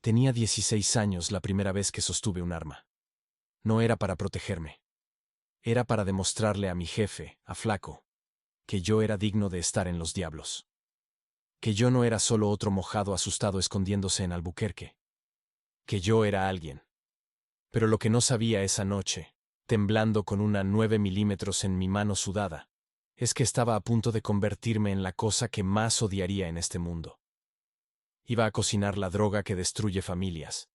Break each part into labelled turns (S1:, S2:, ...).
S1: Tenía 16 años la primera vez que sostuve un arma. No era para protegerme. Era para demostrarle a mi jefe, a Flaco, que yo era digno de estar en los diablos. Que yo no era solo otro mojado asustado escondiéndose en Albuquerque. Que yo era alguien. Pero lo que no sabía esa noche, temblando con una 9 milímetros en mi mano sudada, es que estaba a punto de convertirme en la cosa que más odiaría en este mundo. Iba a cocinar la droga que destruye familias.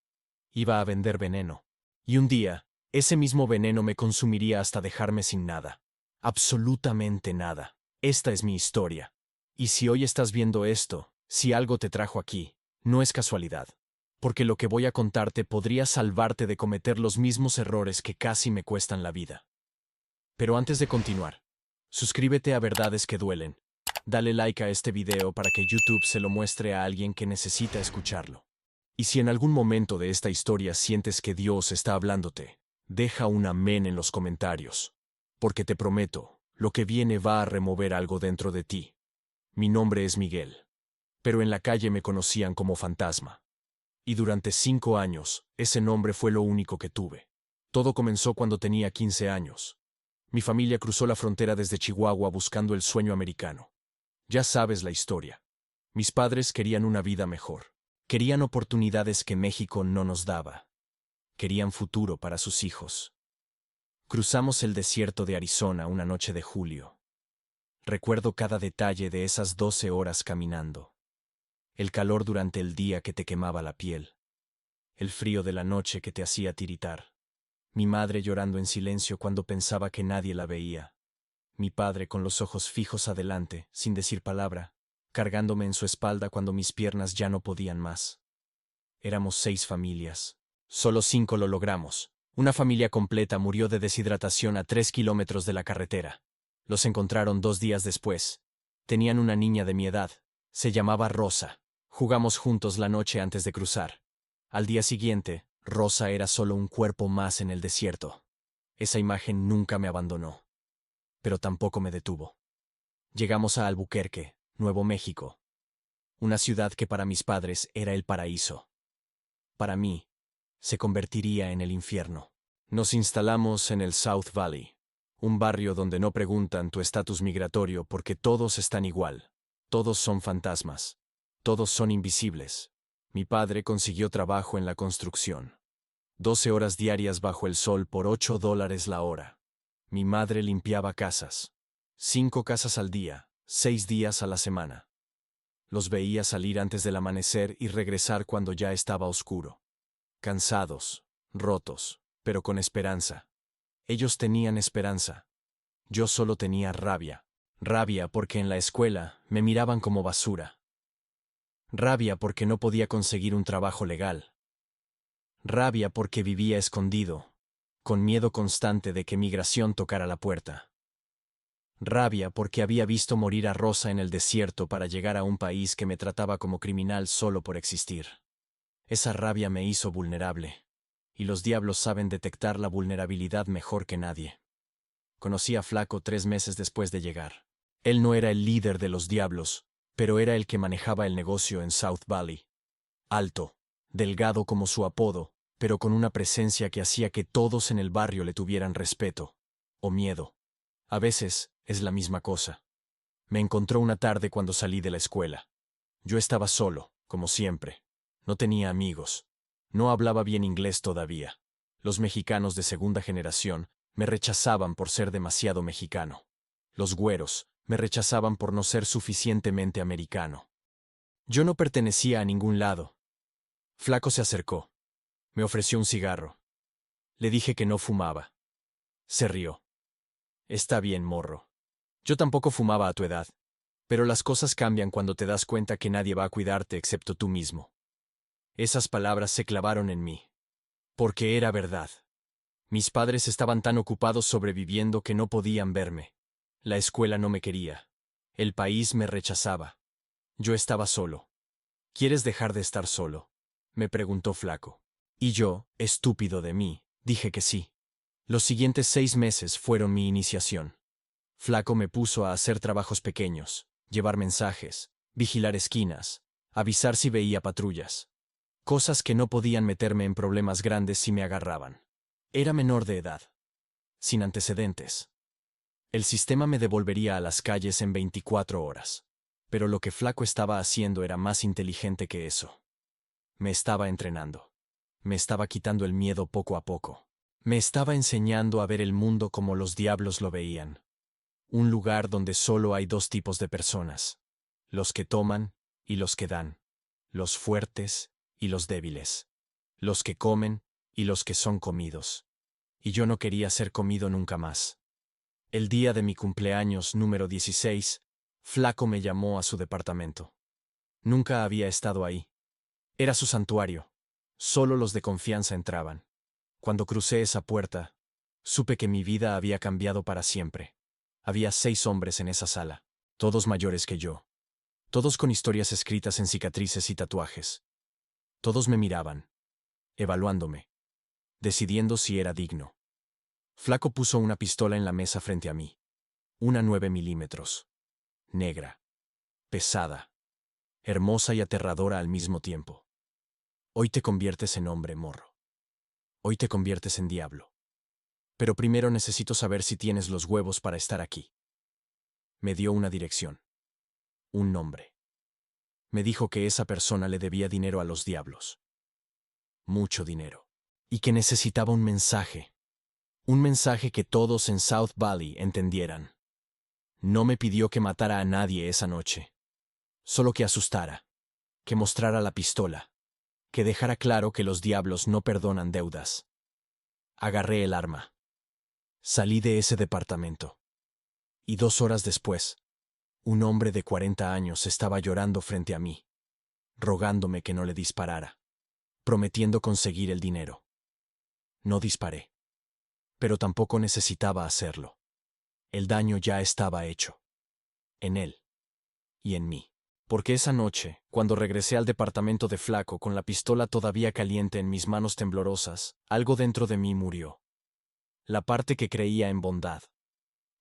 S1: Iba a vender veneno. Y un día, ese mismo veneno me consumiría hasta dejarme sin nada. Absolutamente nada. Esta es mi historia. Y si hoy estás viendo esto, si algo te trajo aquí, no es casualidad. Porque lo que voy a contarte podría salvarte de cometer los mismos errores que casi me cuestan la vida. Pero antes de continuar, suscríbete a Verdades que Duelen. Dale like a este video para que YouTube se lo muestre a alguien que necesita escucharlo. Y si en algún momento de esta historia sientes que Dios está hablándote, deja un amén en los comentarios. Porque te prometo, lo que viene va a remover algo dentro de ti. Mi nombre es Miguel. Pero en la calle me conocían como Fantasma. Y durante 5 años, ese nombre fue lo único que tuve. Todo comenzó cuando tenía 15 años. Mi familia cruzó la frontera desde Chihuahua buscando el sueño americano. Ya sabes la historia. Mis padres querían una vida mejor. Querían oportunidades que México no nos daba. Querían futuro para sus hijos. Cruzamos el desierto de Arizona una noche de julio. Recuerdo cada detalle de esas 12 horas caminando. El calor durante el día que te quemaba la piel. El frío de la noche que te hacía tiritar. Mi madre llorando en silencio cuando pensaba que nadie la veía. Mi padre con los ojos fijos adelante, sin decir palabra, cargándome en su espalda cuando mis piernas ya no podían más. Éramos 6 familias. Solo 5 lo logramos. Una familia completa murió de deshidratación a 3 kilómetros de la carretera. Los encontraron 2 días después. Tenían una niña de mi edad. Se llamaba Rosa. Jugamos juntos la noche antes de cruzar. Al día siguiente, Rosa era solo un cuerpo más en el desierto. Esa imagen nunca me abandonó. Pero tampoco me detuvo. Llegamos a Albuquerque, Nuevo México. Una ciudad que para mis padres era el paraíso. Para mí, se convertiría en el infierno. Nos instalamos en el South Valley, un barrio donde no preguntan tu estatus migratorio porque todos están igual. Todos son fantasmas. Todos son invisibles. Mi padre consiguió trabajo en la construcción. 12 horas diarias bajo el sol por $8 la hora. Mi madre limpiaba casas. 5 casas al día, 6 días a la semana. Los veía salir antes del amanecer y regresar cuando ya estaba oscuro. Cansados, rotos, pero con esperanza. Ellos tenían esperanza. Yo solo tenía rabia. Rabia porque en la escuela me miraban como basura. Rabia porque no podía conseguir un trabajo legal. Rabia porque vivía escondido, con miedo constante de que migración tocara la puerta. Rabia porque había visto morir a Rosa en el desierto para llegar a un país que me trataba como criminal solo por existir. Esa rabia me hizo vulnerable, y los diablos saben detectar la vulnerabilidad mejor que nadie. Conocí a Flaco 3 meses después de llegar. Él no era el líder de los diablos, pero era el que manejaba el negocio en South Valley. Alto, delgado como su apodo, pero con una presencia que hacía que todos en el barrio le tuvieran respeto, o miedo. A veces es la misma cosa. Me encontró una tarde cuando salí de la escuela. Yo estaba solo, como siempre. No tenía amigos. No hablaba bien inglés todavía. Los mexicanos de segunda generación me rechazaban por ser demasiado mexicano. Los güeros me rechazaban por no ser suficientemente americano. Yo no pertenecía a ningún lado. Flaco se acercó. Me ofreció un cigarro. Le dije que no fumaba. Se rió. Está bien, morro. Yo tampoco fumaba a tu edad. Pero las cosas cambian cuando te das cuenta que nadie va a cuidarte excepto tú mismo. Esas palabras se clavaron en mí. Porque era verdad. Mis padres estaban tan ocupados sobreviviendo que no podían verme. La escuela no me quería. El país me rechazaba. Yo estaba solo. ¿Quieres dejar de estar solo?, me preguntó Flaco. Y yo, estúpido de mí, dije que sí. Los siguientes 6 meses fueron mi iniciación. Flaco me puso a hacer trabajos pequeños, llevar mensajes, vigilar esquinas, avisar si veía patrullas. Cosas que no podían meterme en problemas grandes si me agarraban. Era menor de edad. Sin antecedentes. El sistema me devolvería a las calles en 24 horas. Pero lo que Flaco estaba haciendo era más inteligente que eso. Me estaba entrenando. Me estaba quitando el miedo poco a poco. Me estaba enseñando a ver el mundo como los diablos lo veían. Un lugar donde solo hay dos tipos de personas. Los que toman y los que dan. Los fuertes y los débiles. Los que comen y los que son comidos. Y yo no quería ser comido nunca más. El día de mi cumpleaños número 16, Flaco me llamó a su departamento. Nunca había estado ahí. Era su santuario. Solo los de confianza entraban. Cuando crucé esa puerta, supe que mi vida había cambiado para siempre. Había 6 hombres en esa sala, todos mayores que yo. Todos con historias escritas en cicatrices y tatuajes. Todos me miraban, evaluándome, decidiendo si era digno. Flaco puso una pistola en la mesa frente a mí. Una 9 milímetros. Negra. Pesada. Hermosa y aterradora al mismo tiempo. Hoy te conviertes en hombre, morro. Hoy te conviertes en diablo. Pero primero necesito saber si tienes los huevos para estar aquí. Me dio una dirección. Un nombre. Me dijo que esa persona le debía dinero a los diablos. Mucho dinero. Y que necesitaba un mensaje. Un mensaje que todos en South Valley entendieran. No me pidió que matara a nadie esa noche. Solo que asustara. Que mostrara la pistola. Que dejara claro que los diablos no perdonan deudas. Agarré el arma. Salí de ese departamento. Y 2 horas después, un hombre de 40 años estaba llorando frente a mí, rogándome que no le disparara, prometiendo conseguir el dinero. No disparé. Pero tampoco necesitaba hacerlo. El daño ya estaba hecho. En él. Y en mí. Porque esa noche, cuando regresé al departamento de Flaco con la pistola todavía caliente en mis manos temblorosas, algo dentro de mí murió. La parte que creía en bondad.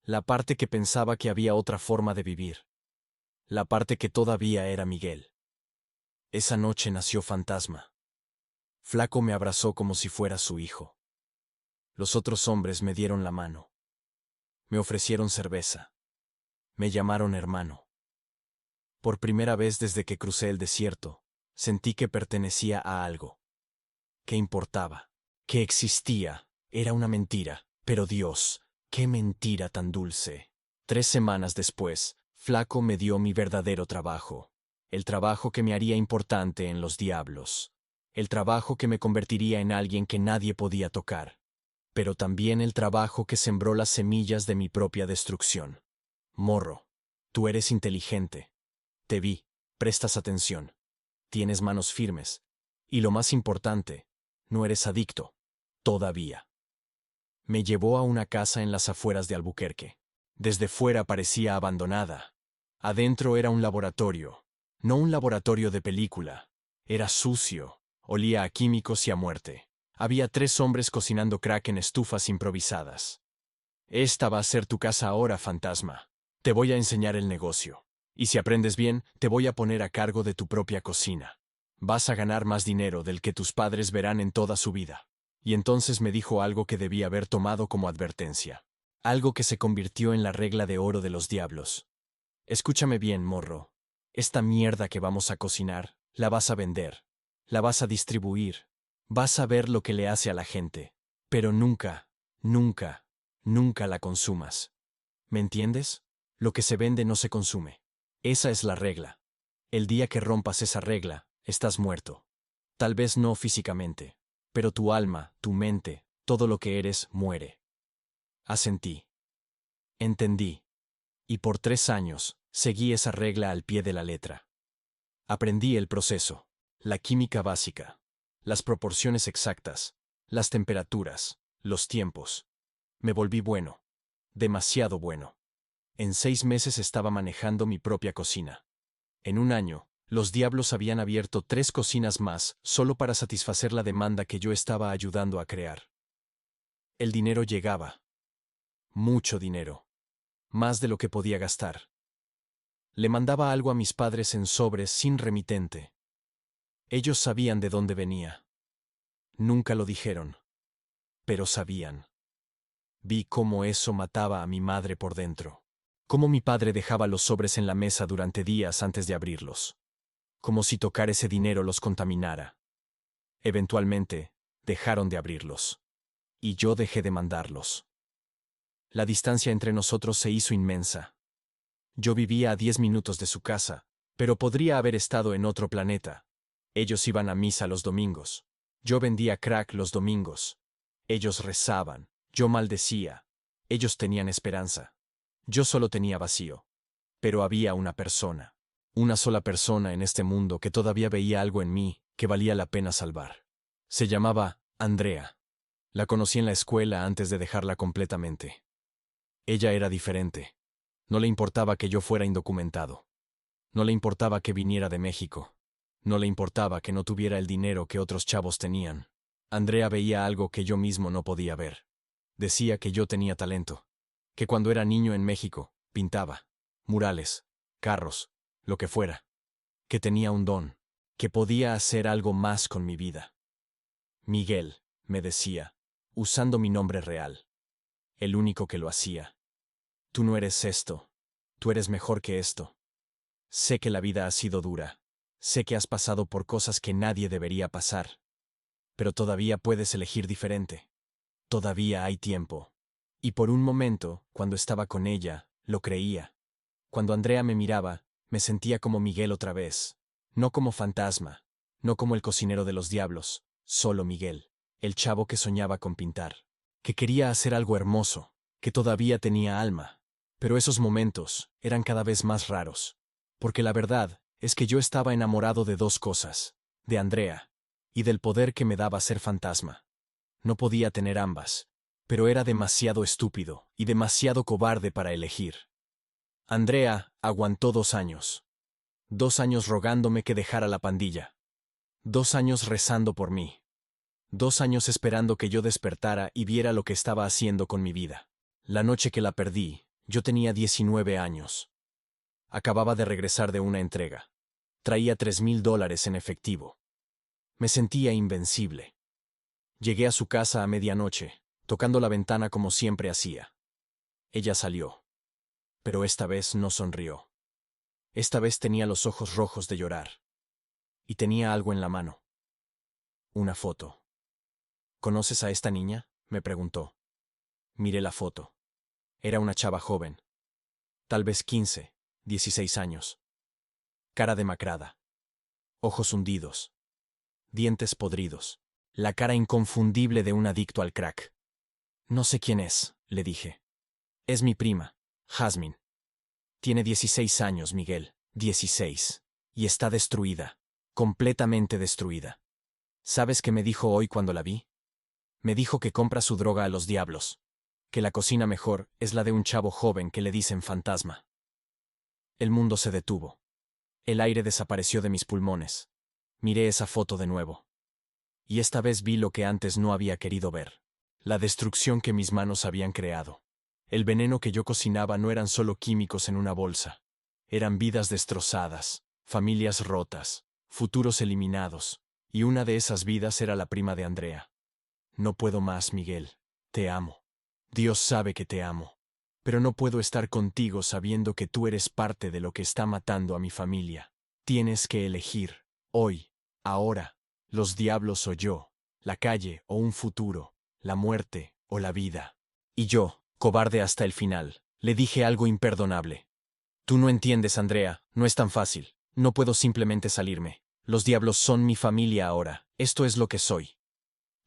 S1: La parte que pensaba que había otra forma de vivir. La parte que todavía era Miguel. Esa noche nació Fantasma. Flaco me abrazó como si fuera su hijo. Los otros hombres me dieron la mano. Me ofrecieron cerveza. Me llamaron hermano. Por primera vez desde que crucé el desierto, sentí que pertenecía a algo. Que importaba. Que existía. Era una mentira. Pero Dios, qué mentira tan dulce. 3 semanas después, Flaco me dio mi verdadero trabajo. El trabajo que me haría importante en los diablos. El trabajo que me convertiría en alguien que nadie podía tocar. Pero también el trabajo que sembró las semillas de mi propia destrucción. Morro, tú eres inteligente. Te vi, prestas atención. Tienes manos firmes. Y lo más importante, no eres adicto. Todavía. Me llevó a una casa en las afueras de Albuquerque. Desde fuera parecía abandonada. Adentro era un laboratorio. No un laboratorio de película. Era sucio. Olía a químicos y a muerte. Había 3 hombres cocinando crack en estufas improvisadas. Esta va a ser tu casa ahora, fantasma. Te voy a enseñar el negocio. Y si aprendes bien, te voy a poner a cargo de tu propia cocina. Vas a ganar más dinero del que tus padres verán en toda su vida. Y entonces me dijo algo que debí haber tomado como advertencia. Algo que se convirtió en la regla de oro de los diablos. Escúchame bien, morro. Esta mierda que vamos a cocinar, la vas a vender. La vas a distribuir. Vas a ver lo que le hace a la gente. Pero nunca, nunca, nunca la consumas. ¿Me entiendes? Lo que se vende no se consume. Esa es la regla. El día que rompas esa regla, estás muerto. Tal vez no físicamente, pero tu alma, tu mente, todo lo que eres, muere. Asentí. Entendí. Y por 3 años, seguí esa regla al pie de la letra. Aprendí el proceso, la química básica, las proporciones exactas, las temperaturas, los tiempos. Me volví bueno. Demasiado bueno. En 6 meses estaba manejando mi propia cocina. En un año, los diablos habían abierto 3 cocinas más solo para satisfacer la demanda que yo estaba ayudando a crear. El dinero llegaba. Mucho dinero. Más de lo que podía gastar. Le mandaba algo a mis padres en sobres sin remitente. Ellos sabían de dónde venía. Nunca lo dijeron, pero sabían. Vi cómo eso mataba a mi madre por dentro. Cómo mi padre dejaba los sobres en la mesa durante días antes de abrirlos. Como si tocar ese dinero los contaminara. Eventualmente, dejaron de abrirlos. Y yo dejé de mandarlos. La distancia entre nosotros se hizo inmensa. Yo vivía a 10 minutos de su casa, pero podría haber estado en otro planeta. Ellos iban a misa los domingos. Yo vendía crack los domingos. Ellos rezaban. Yo maldecía. Ellos tenían esperanza. Yo solo tenía vacío. Pero había una sola persona en este mundo que todavía veía algo en mí que valía la pena salvar. Se llamaba Andrea. La conocí en la escuela antes de dejarla completamente. Ella era diferente. No le importaba que yo fuera indocumentado. No le importaba que viniera de México. No le importaba que no tuviera el dinero que otros chavos tenían. Andrea veía algo que yo mismo no podía ver. Decía que yo tenía talento. Que cuando era niño en México, pintaba. Murales, carros, lo que fuera. Que tenía un don. Que podía hacer algo más con mi vida. Miguel, me decía, usando mi nombre real. El único que lo hacía. Tú no eres esto. Tú eres mejor que esto. Sé que la vida ha sido dura. Sé que has pasado por cosas que nadie debería pasar. Pero todavía puedes elegir diferente. Todavía hay tiempo. Y por un momento, cuando estaba con ella, lo creía. Cuando Andrea me miraba, me sentía como Miguel otra vez. No como fantasma. No como el cocinero de los diablos. Solo Miguel. El chavo que soñaba con pintar. Que quería hacer algo hermoso. Que todavía tenía alma. Pero esos momentos eran cada vez más raros. Porque la verdad es que yo estaba enamorado de dos cosas. De Andrea. Y del poder que me daba ser fantasma. No podía tener ambas. Pero era demasiado estúpido y demasiado cobarde para elegir. Andrea aguantó 2 años. 2 años rogándome que dejara la pandilla. 2 años rezando por mí. 2 años esperando que yo despertara y viera lo que estaba haciendo con mi vida. La noche que la perdí, yo tenía 19 años. Acababa de regresar de una entrega. Traía $3,000 en efectivo. Me sentía invencible. Llegué a su casa a medianoche, tocando la ventana como siempre hacía. Ella salió. Pero esta vez no sonrió. Esta vez tenía los ojos rojos de llorar. Y tenía algo en la mano. Una foto. ¿Conoces a esta niña?, me preguntó. Miré la foto. Era una chava joven. Tal vez 15, 16 años. Cara demacrada. Ojos hundidos. Dientes podridos. La cara inconfundible de un adicto al crack. No sé quién es, le dije. Es mi prima, Jasmine. Tiene 16 años, Miguel. 16. Y está destruida. Completamente destruida. ¿Sabes qué me dijo hoy cuando la vi? Me dijo que compra su droga a los diablos. Que la cocina mejor es la de un chavo joven que le dicen fantasma. El mundo se detuvo. El aire desapareció de mis pulmones. Miré esa foto de nuevo. Y esta vez vi lo que antes no había querido ver. La destrucción que mis manos habían creado. El veneno que yo cocinaba no eran solo químicos en una bolsa. Eran vidas destrozadas, familias rotas, futuros eliminados. Y una de esas vidas era la prima de Andrea. No puedo más, Miguel. Te amo. Dios sabe que te amo. Pero no puedo estar contigo sabiendo que tú eres parte de lo que está matando a mi familia. Tienes que elegir. Hoy. Ahora. Los diablos o yo. La calle o un futuro. La muerte o la vida. Y yo, cobarde hasta el final, le dije algo imperdonable. Tú no entiendes, Andrea. No es tan fácil. No puedo simplemente salirme. Los diablos son mi familia ahora. Esto es lo que soy.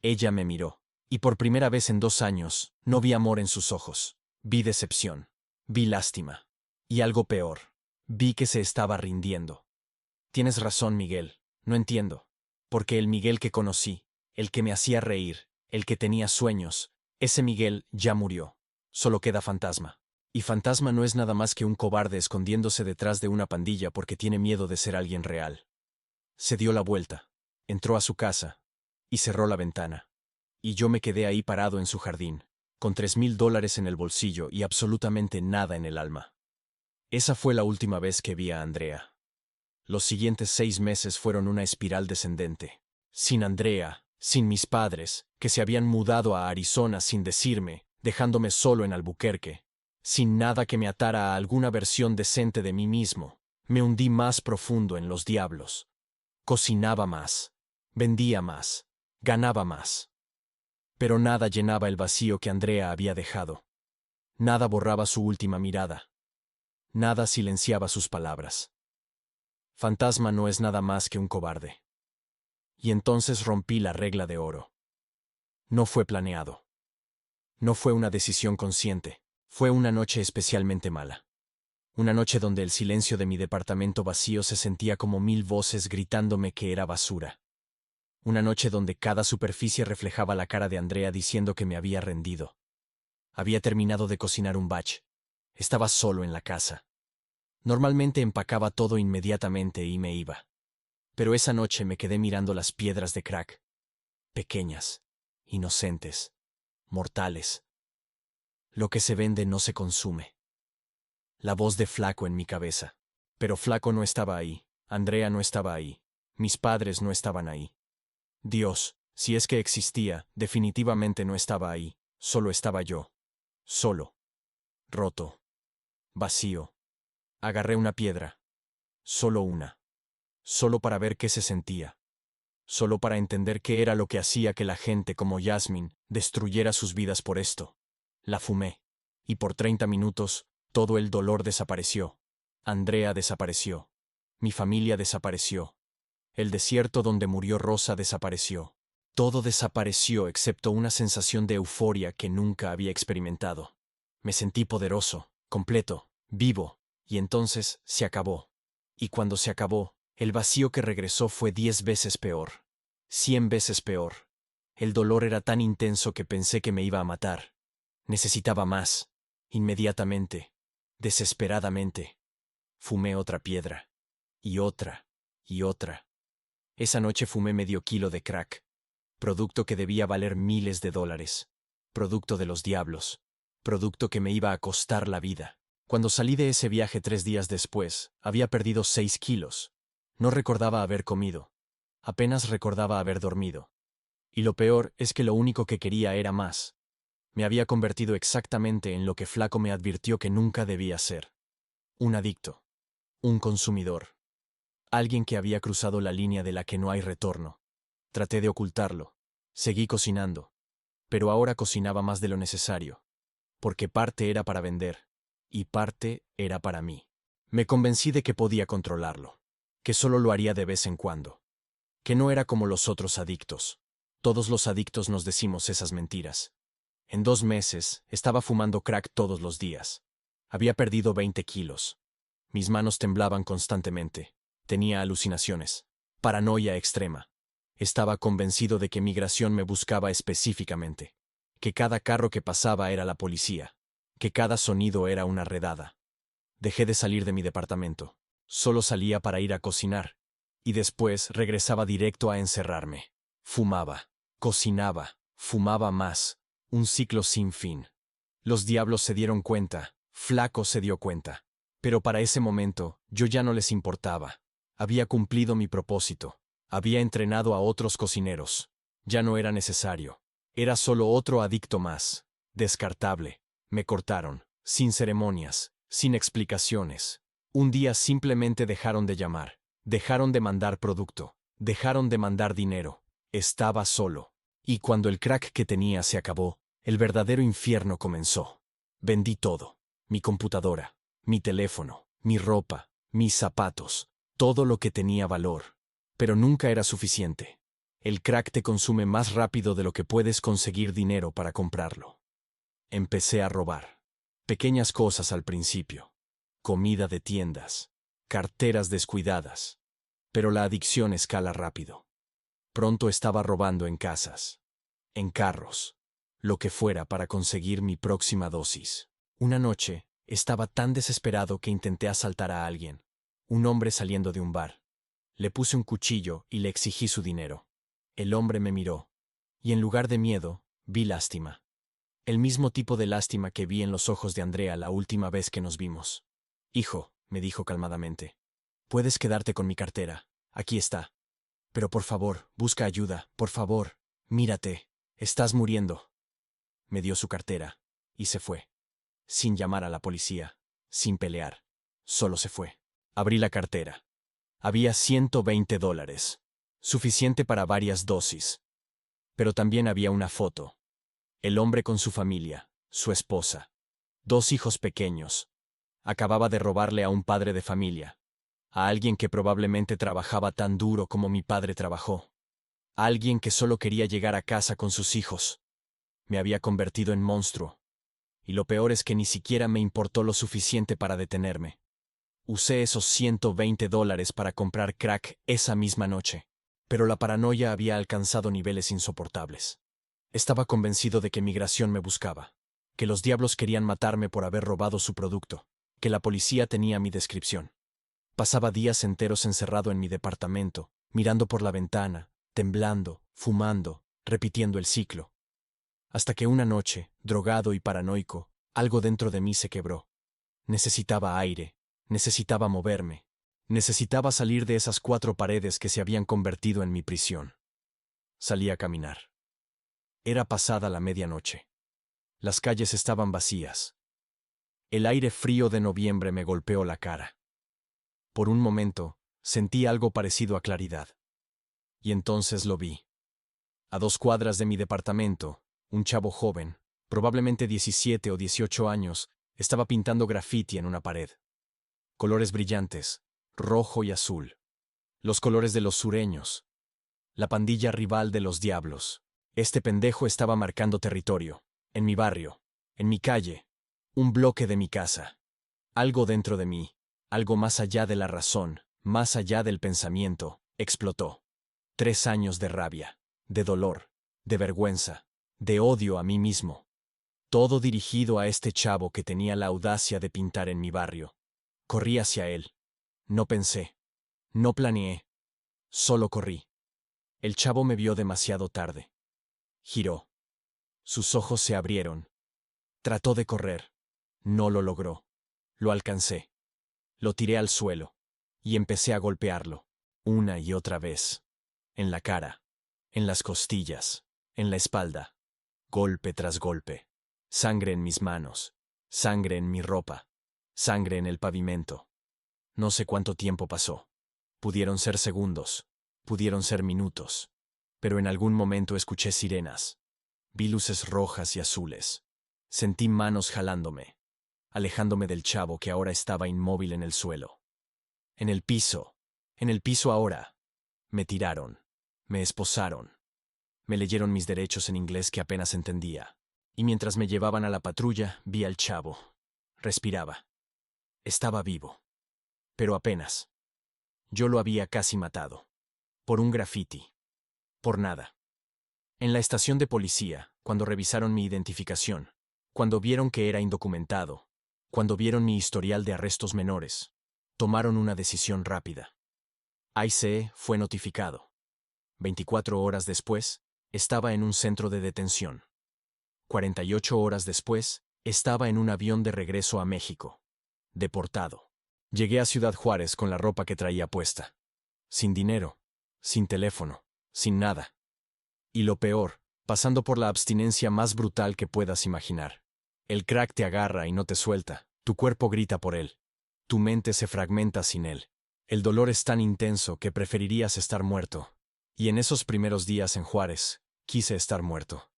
S1: Ella me miró. Y por primera vez en 2 años, no vi amor en sus ojos. Vi decepción. Vi lástima. Y algo peor. Vi que se estaba rindiendo. Tienes razón, Miguel. No entiendo. Porque el Miguel que conocí, el que me hacía reír, el que tenía sueños, ese Miguel ya murió. Solo queda fantasma. Y fantasma no es nada más que un cobarde escondiéndose detrás de una pandilla porque tiene miedo de ser alguien real. Se dio la vuelta. Entró a su casa. Y cerró la ventana. Y yo me quedé ahí parado en su jardín, con $3,000 en el bolsillo y absolutamente nada en el alma. Esa fue la última vez que vi a Andrea. Los siguientes 6 meses fueron una espiral descendente. Sin Andrea, sin mis padres, que se habían mudado a Arizona sin decirme, dejándome solo en Albuquerque, sin nada que me atara a alguna versión decente de mí mismo, me hundí más profundo en los diablos. Cocinaba más, vendía más, ganaba más. Pero nada llenaba el vacío que Andrea había dejado. Nada borraba su última mirada. Nada silenciaba sus palabras. Fantasma no es nada más que un cobarde. Y entonces rompí la regla de oro. No fue planeado. No fue una decisión consciente. Fue una noche especialmente mala. Una noche donde el silencio de mi departamento vacío se sentía como 1000 voces gritándome que era basura. Una noche donde cada superficie reflejaba la cara de Andrea diciendo que me había rendido. Había terminado de cocinar un batch. Estaba solo en la casa. Normalmente empacaba todo inmediatamente y me iba. Pero esa noche me quedé mirando las piedras de crack. Pequeñas, inocentes, mortales. Lo que se vende no se consume. La voz de Flaco en mi cabeza. Pero Flaco no estaba ahí. Andrea no estaba ahí. Mis padres no estaban ahí. Dios, si es que existía, definitivamente no estaba ahí. Solo estaba yo. Solo. Roto. Vacío. Agarré una piedra. Solo una. Solo para ver qué se sentía. Solo para entender qué era lo que hacía que la gente como Yasmin destruyera sus vidas por esto. La fumé. Y por 30 minutos, todo el dolor desapareció. Andrea desapareció. Mi familia desapareció. El desierto donde murió Rosa desapareció. Todo desapareció excepto una sensación de euforia que nunca había experimentado. Me sentí poderoso, completo, vivo, y entonces se acabó. Y cuando se acabó, el vacío que regresó fue 10 veces peor. 100 veces peor. El dolor era tan intenso que pensé que me iba a matar. Necesitaba más. Inmediatamente. Desesperadamente. Fumé otra piedra. Y otra. Y otra. Esa noche fumé medio kilo de crack. Producto que debía valer miles de dólares. Producto de los diablos. Producto que me iba a costar la vida. Cuando salí de ese viaje 3 días después, había perdido 6 kilos. No recordaba haber comido. Apenas recordaba haber dormido. Y lo peor es que lo único que quería era más. Me había convertido exactamente en lo que Flaco me advirtió que nunca debía ser. Un adicto. Un consumidor. Alguien que había cruzado la línea de la que no hay retorno. Traté de ocultarlo. Seguí cocinando. Pero ahora cocinaba más de lo necesario. Porque parte era para vender. Y parte era para mí. Me convencí de que podía controlarlo. Que solo lo haría de vez en cuando. Que no era como los otros adictos. Todos los adictos nos decimos esas mentiras. En 2 meses, estaba fumando crack todos los días. Había perdido 20 kilos. Mis manos temblaban constantemente. Tenía alucinaciones. Paranoia extrema. Estaba convencido de que migración me buscaba específicamente. Que cada carro que pasaba era la policía. Que cada sonido era una redada. Dejé de salir de mi departamento. Solo salía para ir a cocinar. Y después regresaba directo a encerrarme. Fumaba. Cocinaba. Fumaba más. Un ciclo sin fin. Los diablos se dieron cuenta. Flaco se dio cuenta. Pero para ese momento, yo ya no les importaba. Había cumplido mi propósito. Había entrenado a otros cocineros. Ya no era necesario. Era solo otro adicto más. Descartable. Me cortaron. Sin ceremonias. Sin explicaciones. Un día simplemente dejaron de llamar. Dejaron de mandar producto. Dejaron de mandar dinero. Estaba solo. Y cuando el crack que tenía se acabó, el verdadero infierno comenzó. Vendí todo. Mi computadora, mi teléfono, mi ropa, mis zapatos, todo lo que tenía valor. Pero nunca era suficiente. El crack te consume más rápido de lo que puedes conseguir dinero para comprarlo. Empecé a robar. Pequeñas cosas al principio. Comida de tiendas. Carteras descuidadas. Pero la adicción escala rápido. Pronto estaba robando en casas. En carros. Lo que fuera para conseguir mi próxima dosis. Una noche, estaba tan desesperado que intenté asaltar a alguien. Un hombre saliendo de un bar. Le puse un cuchillo y le exigí su dinero. El hombre me miró. Y en lugar de miedo, vi lástima. El mismo tipo de lástima que vi en los ojos de Andrea la última vez que nos vimos. Hijo, me dijo calmadamente. Puedes quedarte con mi cartera. Aquí está. Pero por favor, busca ayuda, por favor. Mírate. Estás muriendo. Me dio su cartera. Y se fue. Sin llamar a la policía. Sin pelear. Solo se fue. Abrí la cartera. Había $120. Suficiente para varias dosis. Pero también había una foto. El hombre con su familia, su esposa. 2 hijos pequeños. Acababa de robarle a un padre de familia. A alguien que probablemente trabajaba tan duro como mi padre trabajó. A alguien que solo quería llegar a casa con sus hijos. Me había convertido en monstruo. Y lo peor es que ni siquiera me importó lo suficiente para detenerme. Usé esos $120 para comprar crack esa misma noche. Pero la paranoia había alcanzado niveles insoportables. Estaba convencido de que migración me buscaba, que los diablos querían matarme por haber robado su producto, que la policía tenía mi descripción. Pasaba días enteros encerrado en mi departamento, mirando por la ventana, temblando, fumando, repitiendo el ciclo. Hasta que una noche, drogado y paranoico, algo dentro de mí se quebró. Necesitaba aire, necesitaba moverme, necesitaba salir de esas 4 paredes que se habían convertido en mi prisión. Salí a caminar. Era pasada la medianoche. Las calles estaban vacías. El aire frío de noviembre me golpeó la cara. Por un momento, sentí algo parecido a claridad. Y entonces lo vi. A 2 cuadras de mi departamento, un chavo joven, probablemente 17 o 18 años, estaba pintando graffiti en una pared. Colores brillantes, rojo y azul. Los colores de los sureños. La pandilla rival de los diablos. Este pendejo estaba marcando territorio. En mi barrio. En mi calle. Un bloque de mi casa. Algo dentro de mí. Algo más allá de la razón, más allá del pensamiento, explotó. 3 años de rabia, de dolor, de vergüenza, de odio a mí mismo. Todo dirigido a este chavo que tenía la audacia de pintar en mi barrio. Corrí hacia él. No pensé. No planeé. Solo corrí. El chavo me vio demasiado tarde. Giró. Sus ojos se abrieron. Trató de correr. No lo logró. Lo alcancé. Lo tiré al suelo. Y empecé a golpearlo. Una y otra vez. En la cara. En las costillas. En la espalda. Golpe tras golpe. Sangre en mis manos. Sangre en mi ropa. Sangre en el pavimento. No sé cuánto tiempo pasó. Pudieron ser segundos. Pudieron ser minutos. Pero en algún momento escuché sirenas. Vi luces rojas y azules. Sentí manos jalándome, alejándome del chavo que ahora estaba inmóvil en el suelo. En el piso ahora. Me tiraron, me esposaron. Me leyeron mis derechos en inglés que apenas entendía. Y mientras me llevaban a la patrulla, vi al chavo. Respiraba. Estaba vivo. Pero apenas. Yo lo había casi matado. Por un graffiti. Por nada. En la estación de policía, cuando revisaron mi identificación, cuando vieron que era indocumentado, cuando vieron mi historial de arrestos menores, tomaron una decisión rápida. ICE fue notificado. 24 horas después, estaba en un centro de detención. 48 horas después, estaba en un avión de regreso a México. Deportado. Llegué a Ciudad Juárez con la ropa que traía puesta. Sin dinero, sin teléfono, sin nada. Y lo peor, pasando por la abstinencia más brutal que puedas imaginar. El crack te agarra y no te suelta, tu cuerpo grita por él. Tu mente se fragmenta sin él. El dolor es tan intenso que preferirías estar muerto. Y en esos primeros días en Juárez, quise estar muerto.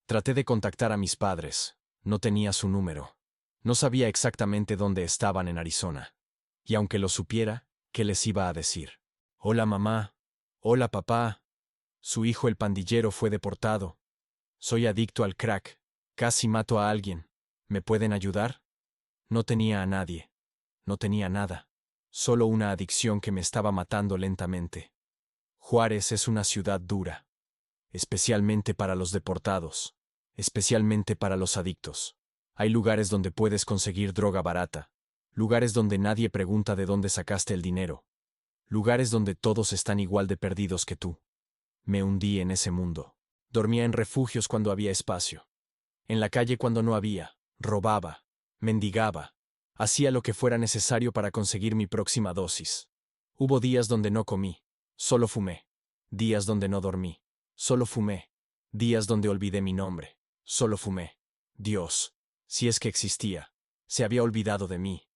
S1: Traté de contactar a mis padres, no tenía su número. No sabía exactamente dónde estaban en Arizona. Y aunque lo supiera, ¿qué les iba a decir? Hola mamá. Hola papá. Su hijo el pandillero fue deportado. Soy adicto al crack. Casi mato a alguien. ¿Me pueden ayudar? No tenía a nadie. No tenía nada. Solo una adicción que me estaba matando lentamente. Juárez es una ciudad dura. Especialmente para los deportados. Especialmente para los adictos. Hay lugares donde puedes conseguir droga barata. Lugares donde nadie pregunta de dónde sacaste el dinero. Lugares donde todos están igual de perdidos que tú. Me hundí en ese mundo. Dormía en refugios cuando había espacio. En la calle cuando no había. Robaba. Mendigaba. Hacía lo que fuera necesario para conseguir mi próxima dosis. Hubo días donde no comí, solo fumé. Días donde no dormí, solo fumé. Días donde olvidé mi nombre, solo fumé. Dios, si es que existía, se había olvidado de mí.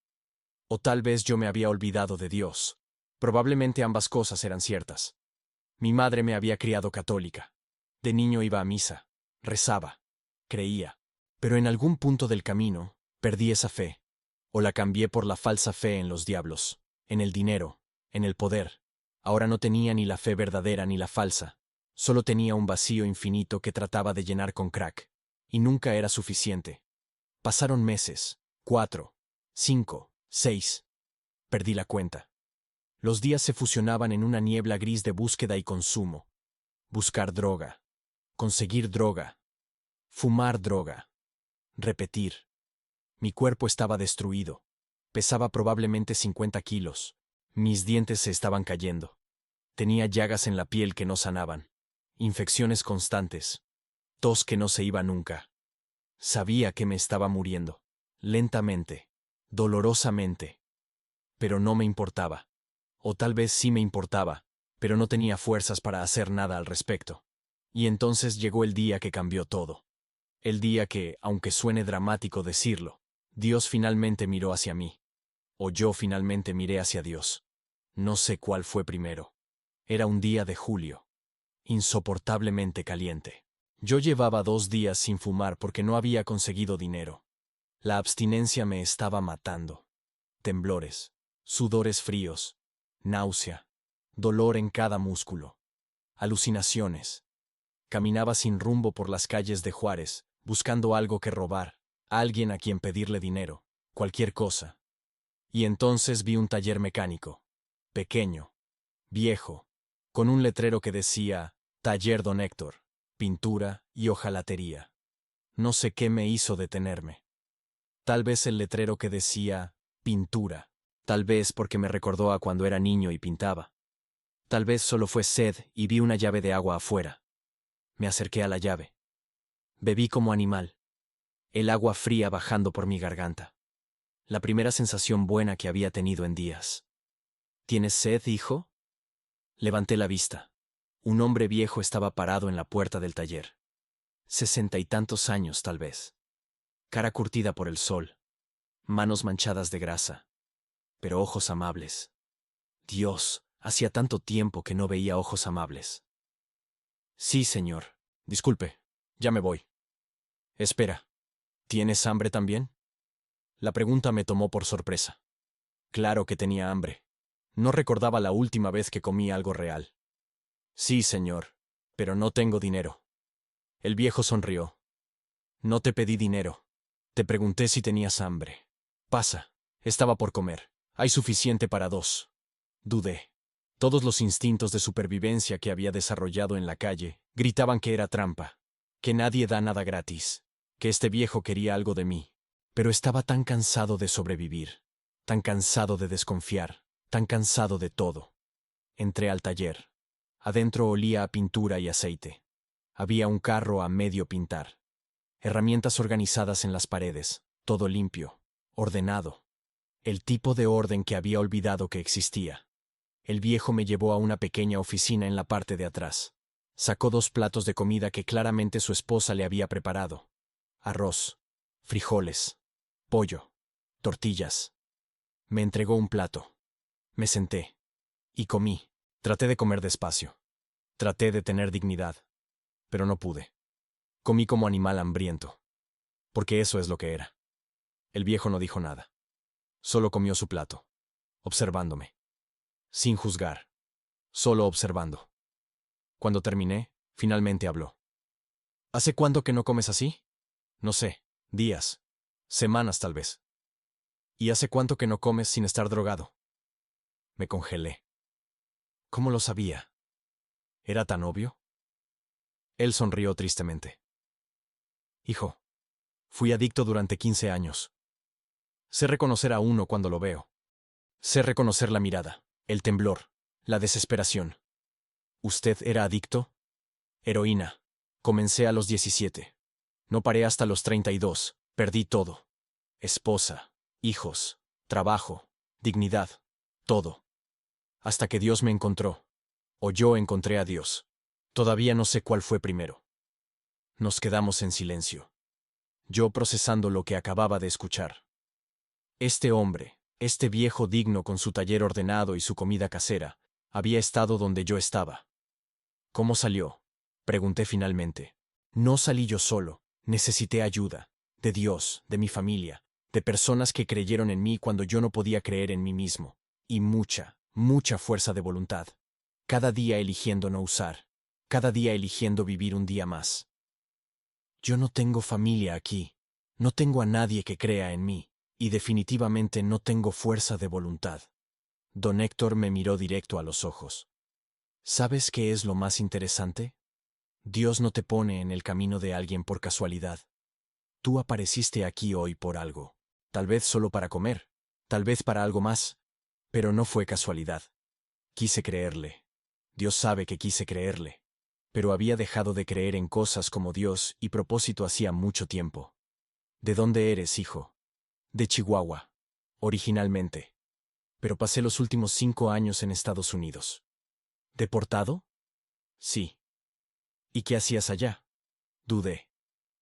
S1: O tal vez yo me había olvidado de Dios. Probablemente ambas cosas eran ciertas. Mi madre me había criado católica. De niño iba a misa, rezaba, creía. Pero en algún punto del camino, perdí esa fe. O la cambié por la falsa fe en los diablos, en el dinero, en el poder. Ahora no tenía ni la fe verdadera ni la falsa. Solo tenía un vacío infinito que trataba de llenar con crack. Y nunca era suficiente. Pasaron meses, 4, 5, 6. Perdí la cuenta. Los días se fusionaban en una niebla gris de búsqueda y consumo. Buscar droga. Conseguir droga. Fumar droga. Repetir. Mi cuerpo estaba destruido. Pesaba probablemente 50 kilos. Mis dientes se estaban cayendo. Tenía llagas en la piel que no sanaban. Infecciones constantes. Tos que no se iba nunca. Sabía que me estaba muriendo. Lentamente. Dolorosamente. Pero no me importaba. O tal vez sí me importaba, pero no tenía fuerzas para hacer nada al respecto. Y entonces llegó el día que cambió todo. El día que, aunque suene dramático decirlo, Dios finalmente miró hacia mí. O yo finalmente miré hacia Dios. No sé cuál fue primero. Era un día de julio. Insoportablemente caliente. Yo llevaba 2 días sin fumar porque no había conseguido dinero. La abstinencia me estaba matando. Temblores, sudores fríos, náusea, dolor en cada músculo, alucinaciones. Caminaba sin rumbo por las calles de Juárez, buscando algo que robar, alguien a quien pedirle dinero, cualquier cosa. Y entonces vi un taller mecánico, pequeño, viejo, con un letrero que decía, Taller Don Héctor, pintura y hojalatería. No sé qué me hizo detenerme. Tal vez el letrero que decía, pintura. Tal vez porque me recordó a cuando era niño y pintaba. Tal vez solo fue sed y vi una llave de agua afuera. Me acerqué a la llave. Bebí como animal. El agua fría bajando por mi garganta. La primera sensación buena que había tenido en días. ¿Tienes sed, hijo? Levanté la vista. Un hombre viejo estaba parado en la puerta del taller. 60 y tantos años, tal vez. Cara curtida por el sol. Manos manchadas de grasa. Pero ojos amables. Dios, hacía tanto tiempo que no veía ojos amables. Sí, señor. Disculpe, ya me voy. Espera, ¿tienes hambre también? La pregunta me tomó por sorpresa. Claro que tenía hambre. No recordaba la última vez que comí algo real. Sí, señor, pero no tengo dinero. El viejo sonrió. No te pedí dinero. Te pregunté si tenías hambre. Pasa, estaba por comer. Hay suficiente para 2. Dudé. Todos los instintos de supervivencia que había desarrollado en la calle gritaban que era trampa, que nadie da nada gratis, que este viejo quería algo de mí. Pero estaba tan cansado de sobrevivir, tan cansado de desconfiar, tan cansado de todo. Entré al taller. Adentro olía a pintura y aceite. Había un carro a medio pintar. Herramientas organizadas en las paredes, todo limpio, ordenado. El tipo de orden que había olvidado que existía. El viejo me llevó a una pequeña oficina en la parte de atrás. Sacó 2 platos de comida que claramente su esposa le había preparado. Arroz, frijoles, pollo, tortillas. Me entregó un plato. Me senté. Y comí. Traté de comer despacio. Traté de tener dignidad. Pero no pude. Comí como animal hambriento. Porque eso es lo que era. El viejo no dijo nada. Solo comió su plato. Observándome. Sin juzgar. Solo observando. Cuando terminé, finalmente habló. ¿Hace cuánto que no comes así? No sé, días, semanas tal vez. ¿Y hace cuánto que no comes sin estar drogado? Me congelé. ¿Cómo lo sabía? ¿Era tan obvio? Él sonrió tristemente. Hijo, fui adicto durante 15 años. Sé reconocer a uno cuando lo veo. Sé reconocer la mirada, el temblor, la desesperación. ¿Usted era adicto? Heroína. Comencé a los 17. No paré hasta los 32. Perdí todo. Esposa, hijos, trabajo, dignidad, todo. hasta que Dios me encontró, o yo encontré a Dios. Todavía no sé cuál fue primero. Nos quedamos en silencio, yo procesando lo que acababa de escuchar. Este hombre, este viejo digno con su taller ordenado y su comida casera, había estado donde yo estaba. ¿Cómo salió? Pregunté finalmente. No salí yo solo, necesité ayuda, de Dios, de mi familia, de personas que creyeron en mí cuando yo no podía creer en mí mismo, y mucha, mucha fuerza de voluntad. Cada día eligiendo no usar, cada día eligiendo vivir un día más. Yo no tengo familia aquí, no tengo a nadie que crea en mí, y definitivamente no tengo fuerza de voluntad. Don Héctor me miró directo a los ojos. ¿Sabes qué es lo más interesante? Dios no te pone en el camino de alguien por casualidad. Tú apareciste aquí hoy por algo, tal vez solo para comer, tal vez para algo más, pero no fue casualidad. Quise creerle. Dios sabe que quise creerle. Pero había dejado de creer en cosas como Dios y propósito hacía mucho tiempo. ¿De dónde eres, hijo? De Chihuahua, originalmente. Pero pasé los últimos 5 años en Estados Unidos. ¿Deportado? Sí. ¿Y qué hacías allá? Dudé.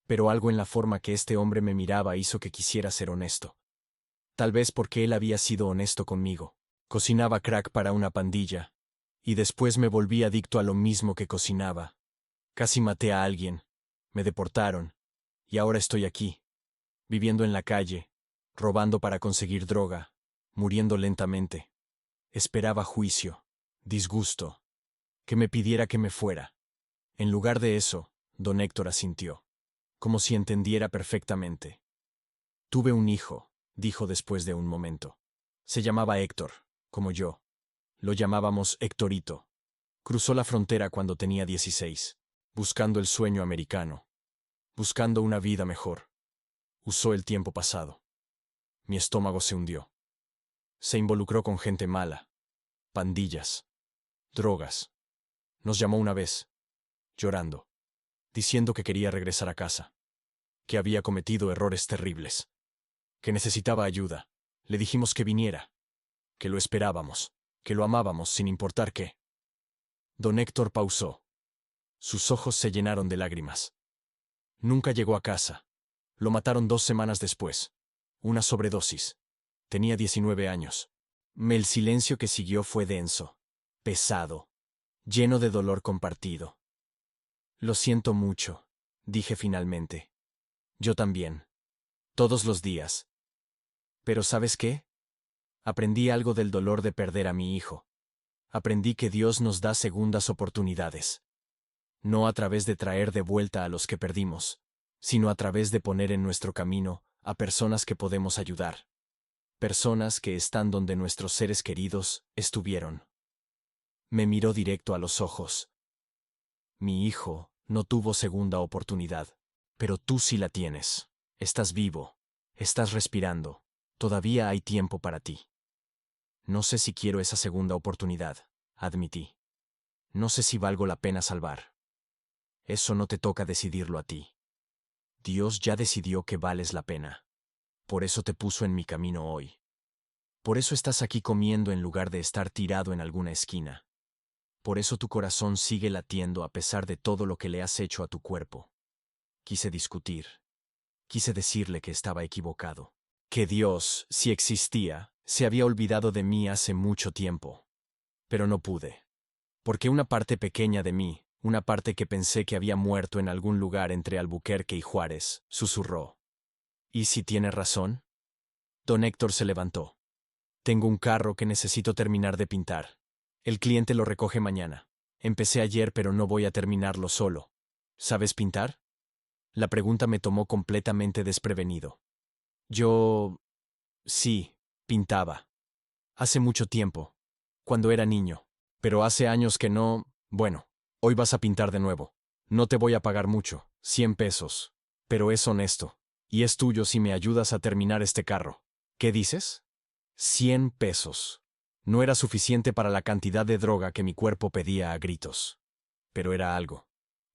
S1: Pero algo en la forma que este hombre me miraba hizo que quisiera ser honesto. Tal vez porque él había sido honesto conmigo. Cocinaba crack para una pandilla. Y después me volví adicto a lo mismo que cocinaba. Casi maté a alguien. Me deportaron. Y ahora estoy aquí, viviendo en la calle, robando para conseguir droga, muriendo lentamente. Esperaba juicio, disgusto, que me pidiera que me fuera. En lugar de eso, don Héctor asintió, como si entendiera perfectamente. Tuve un hijo, dijo después de un momento. Se llamaba Héctor, como yo. Lo llamábamos Héctorito. Cruzó la frontera cuando tenía 16, buscando el sueño americano, buscando una vida mejor. Usó el tiempo pasado. Mi estómago se hundió. Se involucró con gente mala, pandillas, drogas. Nos llamó una vez, llorando, diciendo que quería regresar a casa, que había cometido errores terribles, que necesitaba ayuda. Le dijimos que viniera, que lo esperábamos, que lo amábamos sin importar qué. Don Héctor pausó. Sus ojos se llenaron de lágrimas. Nunca llegó a casa. Lo mataron 2 semanas después. Una sobredosis. Tenía 19 años. El silencio que siguió fue denso, pesado, lleno de dolor compartido. Lo siento mucho, dije finalmente. Yo también. Todos los días. Pero ¿sabes qué? Aprendí algo del dolor de perder a mi hijo. Aprendí que Dios nos da segundas oportunidades. No a través de traer de vuelta a los que perdimos, sino a través de poner en nuestro camino a personas que podemos ayudar. Personas que están donde nuestros seres queridos estuvieron. Me miró directo a los ojos. Mi hijo no tuvo segunda oportunidad, pero tú sí la tienes. Estás vivo, estás respirando, todavía hay tiempo para ti. No sé si quiero esa segunda oportunidad, admití. No sé si valgo la pena salvar. Eso no te toca decidirlo a ti. Dios ya decidió que vales la pena. Por eso te puso en mi camino hoy. Por eso estás aquí comiendo en lugar de estar tirado en alguna esquina. Por eso tu corazón sigue latiendo a pesar de todo lo que le has hecho a tu cuerpo. Quise discutir. Quise decirle que estaba equivocado. Que Dios, si existía, se había olvidado de mí hace mucho tiempo. Pero no pude. Porque una parte pequeña de mí, una parte que pensé que había muerto en algún lugar entre Albuquerque y Juárez, susurró. ¿Y si tiene razón? Don Héctor se levantó. Tengo un carro que necesito terminar de pintar. El cliente lo recoge mañana. Empecé ayer pero no voy a terminarlo solo. ¿Sabes pintar? La pregunta me tomó completamente desprevenido. Yo... sí, pintaba. Hace mucho tiempo. Cuando era niño. Pero hace años que no... Bueno, hoy vas a pintar de nuevo. No te voy a pagar mucho, 100 pesos. Pero es honesto. Y es tuyo si me ayudas a terminar este carro. ¿Qué dices? 100 pesos. No era suficiente para la cantidad de droga que mi cuerpo pedía a gritos. Pero era algo.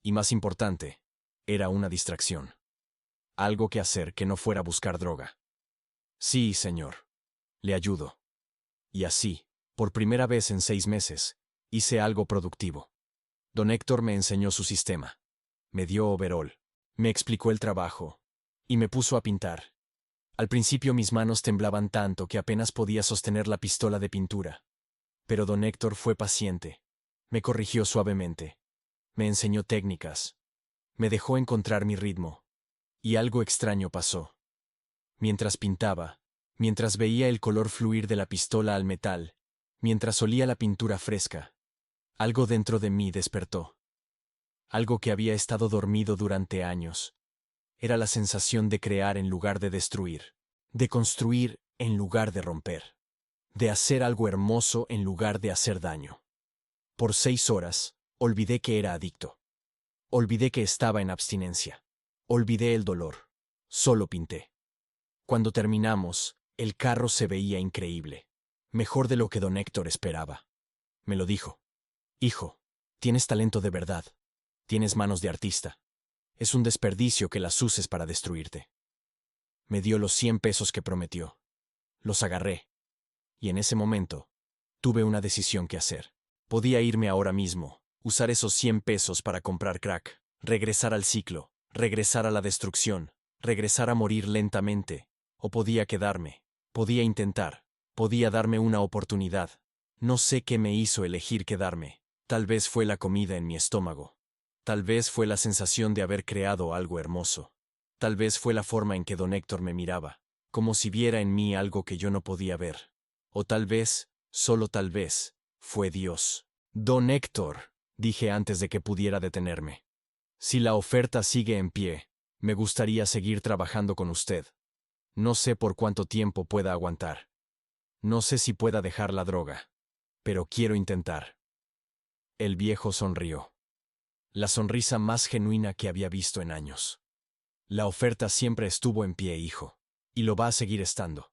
S1: Y más importante, era una distracción. Algo que hacer que no fuera buscar droga. Sí, señor. Le ayudo. Y así, Por primera vez en 6 meses, hice algo productivo. Don Héctor me enseñó su sistema. Me dio overol. Me explicó el trabajo. Y me puso a pintar. Al principio mis manos temblaban tanto que apenas podía sostener la pistola de pintura. Pero don Héctor fue paciente. Me corrigió suavemente. Me enseñó técnicas. Me dejó encontrar mi ritmo. Y algo extraño pasó. Mientras pintaba, mientras veía el color fluir de la pistola al metal, mientras olía la pintura fresca, algo dentro de mí despertó. Algo que había estado dormido durante años. Era la sensación de crear en lugar de destruir, de construir en lugar de romper, de hacer algo hermoso en lugar de hacer daño. Por 6 horas, olvidé que era adicto. Olvidé que estaba en abstinencia. Olvidé el dolor. Solo pinté. Cuando terminamos, el carro se veía increíble. Mejor de lo que don Héctor esperaba. Me lo dijo. Hijo, tienes talento de verdad. Tienes manos de artista. Es un desperdicio que las uses para destruirte. Me dio los 100 pesos que prometió. Los agarré. Y en ese momento, tuve una decisión que hacer. Podía irme ahora mismo, usar esos 100 pesos para comprar crack, regresar al ciclo, regresar a la destrucción, regresar a morir lentamente, o podía quedarme, podía intentar, podía darme una oportunidad. No sé qué me hizo elegir quedarme. Tal vez fue la comida en mi estómago. Tal vez fue la sensación de haber creado algo hermoso. Tal vez fue la forma en que don Héctor me miraba, como si viera en mí algo que yo no podía ver. O tal vez, solo tal vez, fue Dios. Don Héctor, dije antes de que pudiera detenerme. Si la oferta sigue en pie, me gustaría seguir trabajando con usted. No sé por cuánto tiempo pueda aguantar. No sé si pueda dejar la droga. Pero quiero intentar. El viejo sonrió. La sonrisa más genuina que había visto en años. La oferta siempre estuvo en pie, hijo. Y lo va a seguir estando.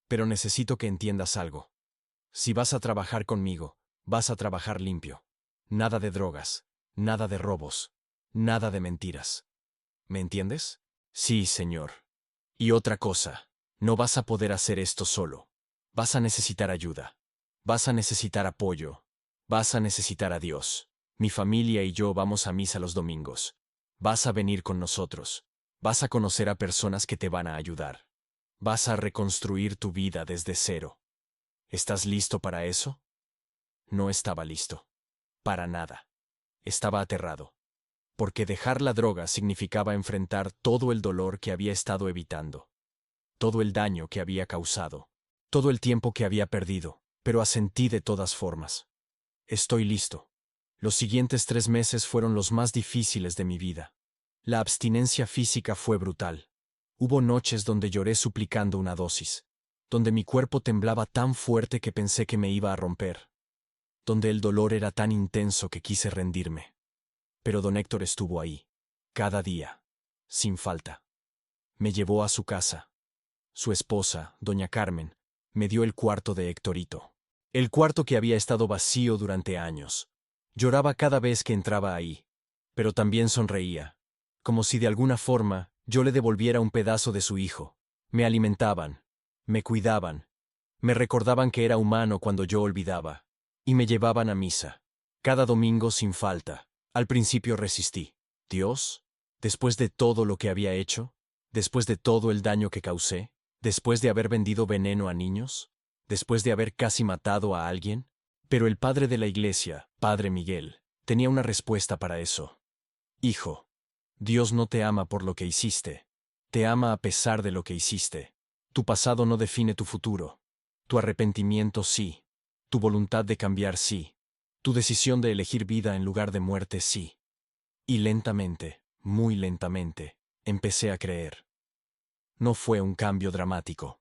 S1: Pero necesito que entiendas algo. Si vas a trabajar conmigo, vas a trabajar limpio. Nada de drogas, nada de robos, nada de mentiras. ¿Me entiendes? Sí, señor. Y otra cosa, no vas a poder hacer esto solo. Vas a necesitar ayuda. Vas a necesitar apoyo. Vas a necesitar a Dios. Mi familia y yo vamos a misa los domingos. Vas a venir con nosotros. Vas a conocer a personas que te van a ayudar. Vas a reconstruir tu vida desde cero. ¿Estás listo para eso? No estaba listo. Para nada. Estaba aterrado. Porque dejar la droga significaba enfrentar todo el dolor que había estado evitando. Todo el daño que había causado. Todo el tiempo que había perdido. Pero asentí de todas formas. Estoy listo. Los siguientes 3 meses fueron los más difíciles de mi vida. La abstinencia física fue brutal. Hubo noches donde lloré suplicando una dosis. Donde mi cuerpo temblaba tan fuerte que pensé que me iba a romper. Donde el dolor era tan intenso que quise rendirme. Pero don Héctor estuvo ahí. Cada día. Sin falta. Me llevó a su casa. Su esposa, doña Carmen, me dio el cuarto de Héctorito. El cuarto que había estado vacío durante años. Lloraba cada vez que entraba ahí. Pero también sonreía. Como si de alguna forma yo le devolviera un pedazo de su hijo. Me alimentaban. Me cuidaban. Me recordaban que era humano cuando yo olvidaba. Y me llevaban a misa. Cada domingo sin falta. Al principio resistí. ¿Dios? ¿Después de todo lo que había hecho? ¿Después de todo el daño que causé? ¿Después de haber vendido veneno a niños? ¿Después de haber casi matado a alguien? Pero el padre de la iglesia, Padre Miguel, tenía una respuesta para eso. Hijo, Dios no te ama por lo que hiciste. Te ama a pesar de lo que hiciste. Tu pasado no define tu futuro. Tu arrepentimiento sí. Tu voluntad de cambiar sí. Tu decisión de elegir vida en lugar de muerte sí. Y lentamente, muy lentamente, empecé a creer. No fue un cambio dramático.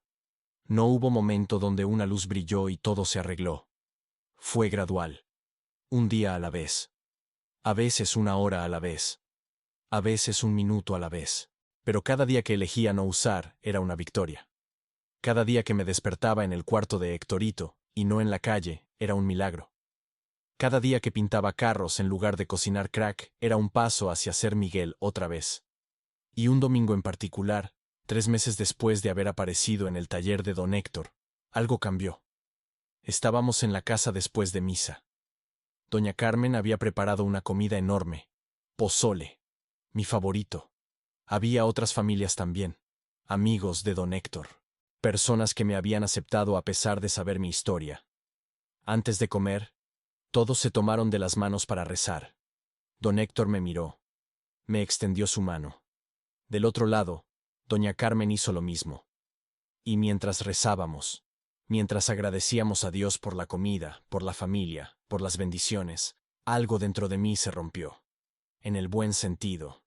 S1: No hubo momento donde una luz brilló y todo se arregló. Fue gradual. Un día a la vez. A veces una hora a la vez. A veces un minuto a la vez. Pero cada día que elegía no usar era una victoria. Cada día que me despertaba en el cuarto de Héctorito, y no en la calle, era un milagro. Cada día que pintaba carros en lugar de cocinar crack era un paso hacia ser Miguel otra vez. Y un domingo en particular, 3 meses después de haber aparecido en el taller de don Héctor, algo cambió. Estábamos en la casa después de misa. Doña Carmen había preparado una comida enorme. Pozole. Mi favorito. Había otras familias también. Amigos de don Héctor. Personas que me habían aceptado a pesar de saber mi historia. Antes de comer, todos se tomaron de las manos para rezar. Don Héctor me miró. Me extendió su mano. Del otro lado, doña Carmen hizo lo mismo. Y mientras rezábamos, mientras agradecíamos a Dios por la comida, por la familia, por las bendiciones, algo dentro de mí se rompió. En el buen sentido.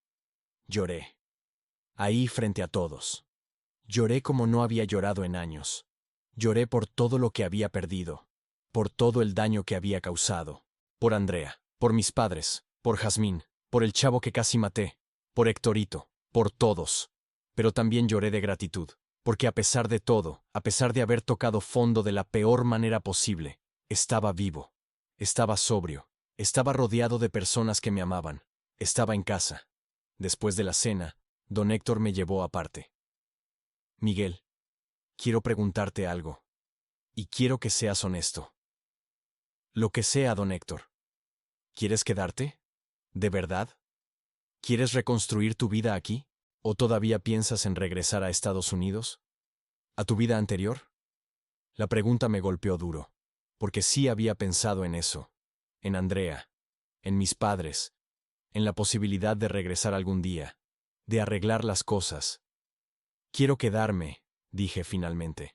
S1: Lloré. Ahí frente a todos. Lloré como no había llorado en años. Lloré por todo lo que había perdido, por todo el daño que había causado, por Andrea, por mis padres, por Jazmín, por el chavo que casi maté, por Héctorito, por todos. Pero también lloré de gratitud, porque a pesar de todo, a pesar de haber tocado fondo de la peor manera posible, estaba vivo, estaba sobrio, estaba rodeado de personas que me amaban, estaba en casa. Después de la cena, don Héctor me llevó aparte. Miguel, quiero preguntarte algo. Y quiero que seas honesto. Lo que sea, don Héctor. ¿Quieres quedarte? ¿De verdad? ¿Quieres reconstruir tu vida aquí? ¿O todavía piensas en regresar a Estados Unidos? ¿A tu vida anterior? La pregunta me golpeó duro, porque sí había pensado en eso, en Andrea, en mis padres, en la posibilidad de regresar algún día, de arreglar las cosas. Quiero quedarme, dije finalmente.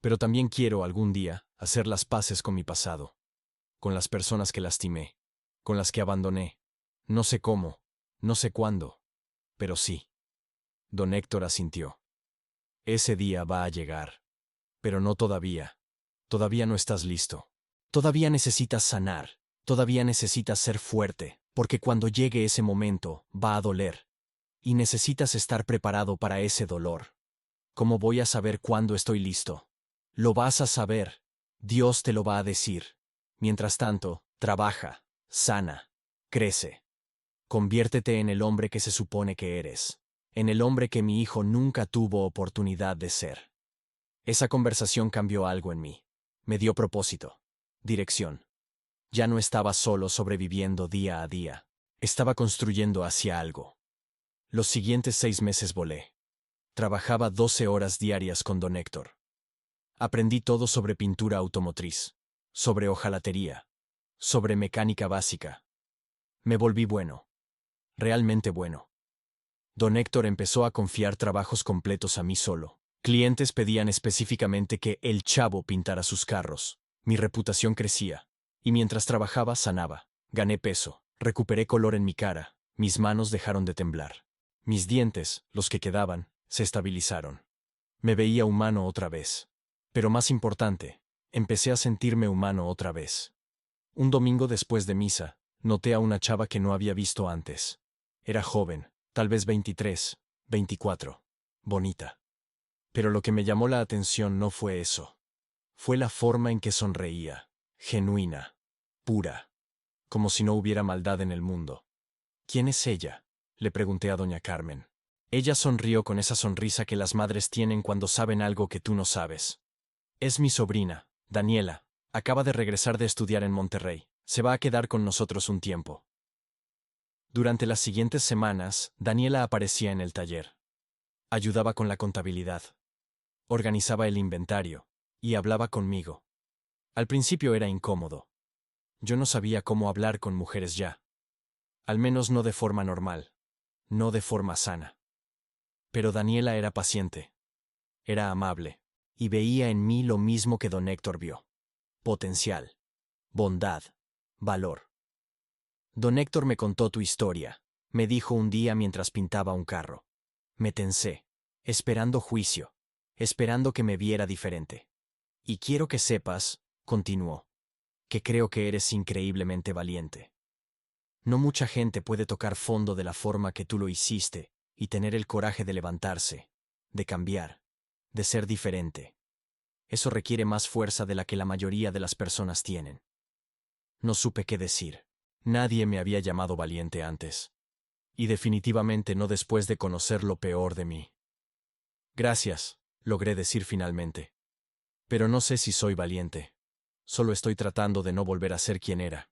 S1: Pero también quiero algún día hacer las paces con mi pasado, con las personas que lastimé, con las que abandoné. No sé cómo, no sé cuándo, pero sí. Don Héctor asintió. Ese día va a llegar. Pero no todavía. Todavía no estás listo. Todavía necesitas sanar. Todavía necesitas ser fuerte, porque cuando llegue ese momento, va a doler. Y necesitas estar preparado para ese dolor. ¿Cómo voy a saber cuándo estoy listo? Lo vas a saber. Dios te lo va a decir. Mientras tanto, trabaja, sana, crece. Conviértete en el hombre que se supone que eres. En el hombre que mi hijo nunca tuvo oportunidad de ser. Esa conversación cambió algo en mí. Me dio propósito. Dirección. Ya no estaba solo sobreviviendo día a día. Estaba construyendo hacia algo. Los siguientes 6 meses volé. Trabajaba 12 horas diarias con don Héctor. Aprendí todo sobre pintura automotriz, sobre hojalatería, sobre mecánica básica. Me volví bueno. Realmente bueno. Don Héctor empezó a confiar trabajos completos a mí solo. Clientes pedían específicamente que el chavo pintara sus carros. Mi reputación crecía. Y mientras trabajaba, sanaba. Gané peso. Recuperé color en mi cara. Mis manos dejaron de temblar. Mis dientes, los que quedaban, se estabilizaron. Me veía humano otra vez. Pero más importante, empecé a sentirme humano otra vez. Un domingo después de misa, noté a una chava que no había visto antes. Era joven, tal vez 23, 24. Bonita. Pero lo que me llamó la atención no fue eso. Fue la forma en que sonreía. Genuina. Pura. Como si no hubiera maldad en el mundo. ¿Quién es ella?, le pregunté a doña Carmen. Ella sonrió con esa sonrisa que las madres tienen cuando saben algo que tú no sabes. Es mi sobrina, Daniela. Acaba de regresar de estudiar en Monterrey. Se va a quedar con nosotros un tiempo. Durante las siguientes semanas, Daniela aparecía en el taller. Ayudaba con la contabilidad. Organizaba el inventario. Y hablaba conmigo. Al principio era incómodo. Yo no sabía cómo hablar con mujeres ya. Al menos no de forma normal. No de forma sana. Pero Daniela era paciente. Era amable. Y veía en mí lo mismo que don Héctor vio. Potencial. Bondad. Valor. Don Héctor me contó tu historia, me dijo un día mientras pintaba un carro. Me tensé, esperando juicio, esperando que me viera diferente. Y quiero que sepas, continuó, que creo que eres increíblemente valiente. No mucha gente puede tocar fondo de la forma que tú lo hiciste y tener el coraje de levantarse, de cambiar, de ser diferente. Eso requiere más fuerza de la que la mayoría de las personas tienen. No supe qué decir. Nadie me había llamado valiente antes. Y definitivamente no después de conocer lo peor de mí. Gracias, logré decir finalmente. Pero no sé si soy valiente. Solo estoy tratando de no volver a ser quien era.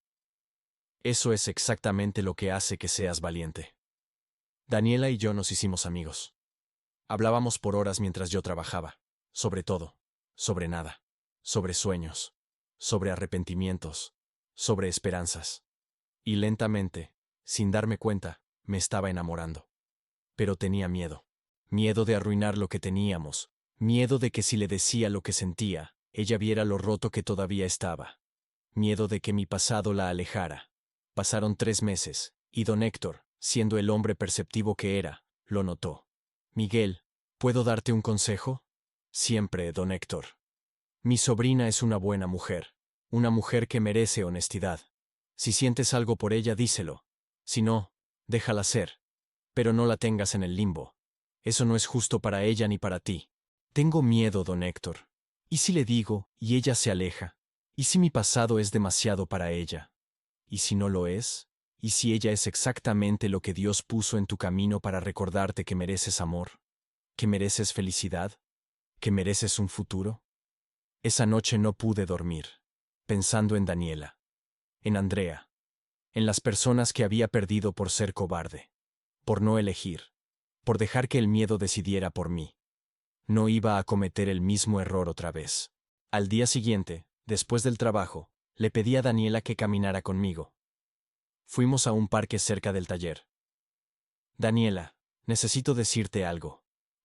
S1: Eso es exactamente lo que hace que seas valiente. Daniela y yo nos hicimos amigos. Hablábamos por horas mientras yo trabajaba, sobre todo, sobre nada, sobre sueños, sobre arrepentimientos, sobre esperanzas. Y lentamente, sin darme cuenta, me estaba enamorando. Pero tenía miedo. Miedo de arruinar lo que teníamos. Miedo de que si le decía lo que sentía, ella viera lo roto que todavía estaba. Miedo de que mi pasado la alejara. Pasaron 3 meses, y don Héctor, siendo el hombre perceptivo que era, lo notó. Miguel, ¿puedo darte un consejo? Siempre, don Héctor. Mi sobrina es una buena mujer. Una mujer que merece honestidad. Si sientes algo por ella, díselo. Si no, déjala ser. Pero no la tengas en el limbo. Eso no es justo para ella ni para ti. Tengo miedo, don Héctor. ¿Y si le digo, y ella se aleja? ¿Y si mi pasado es demasiado para ella? ¿Y si no lo es? ¿Y si ella es exactamente lo que Dios puso en tu camino para recordarte que mereces amor? ¿Que mereces felicidad? ¿Que mereces un futuro? Esa noche no pude dormir, pensando en Daniela, en Andrea, en las personas que había perdido por ser cobarde, por no elegir, por dejar que el miedo decidiera por mí. No iba a cometer el mismo error otra vez. Al día siguiente, después del trabajo, le pedí a Daniela que caminara conmigo. Fuimos a un parque cerca del taller. Daniela, necesito decirte algo.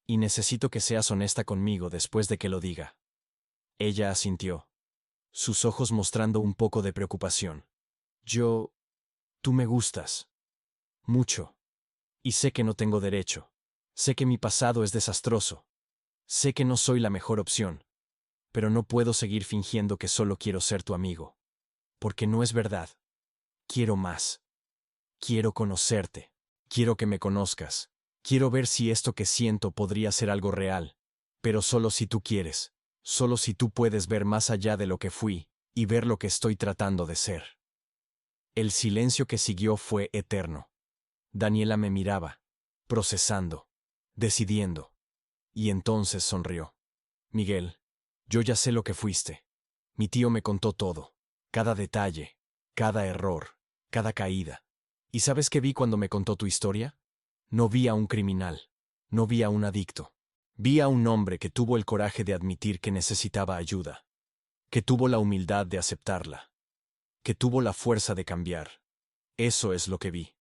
S1: Y necesito que seas honesta conmigo después de que lo diga. Ella asintió, sus ojos mostrando un poco de preocupación. Tú me gustas. Mucho. Y sé que no tengo derecho. Sé que mi pasado es desastroso. Sé que no soy la mejor opción. Pero no puedo seguir fingiendo que solo quiero ser tu amigo. Porque no es verdad. Quiero más. Quiero conocerte. Quiero que me conozcas. Quiero ver si esto que siento podría ser algo real. Pero solo si tú quieres. Solo si tú puedes ver más allá de lo que fui, y ver lo que estoy tratando de ser. El silencio que siguió fue eterno. Daniela me miraba, procesando, decidiendo. Y entonces sonrió. Miguel, yo ya sé lo que fuiste. Mi tío me contó todo. Cada detalle, cada error, cada caída. ¿Y sabes qué vi cuando me contó tu historia? No vi a un criminal. No vi a un adicto. Vi a un hombre que tuvo el coraje de admitir que necesitaba ayuda. Que tuvo la humildad de aceptarla. Que tuvo la fuerza de cambiar. Eso es lo que vi.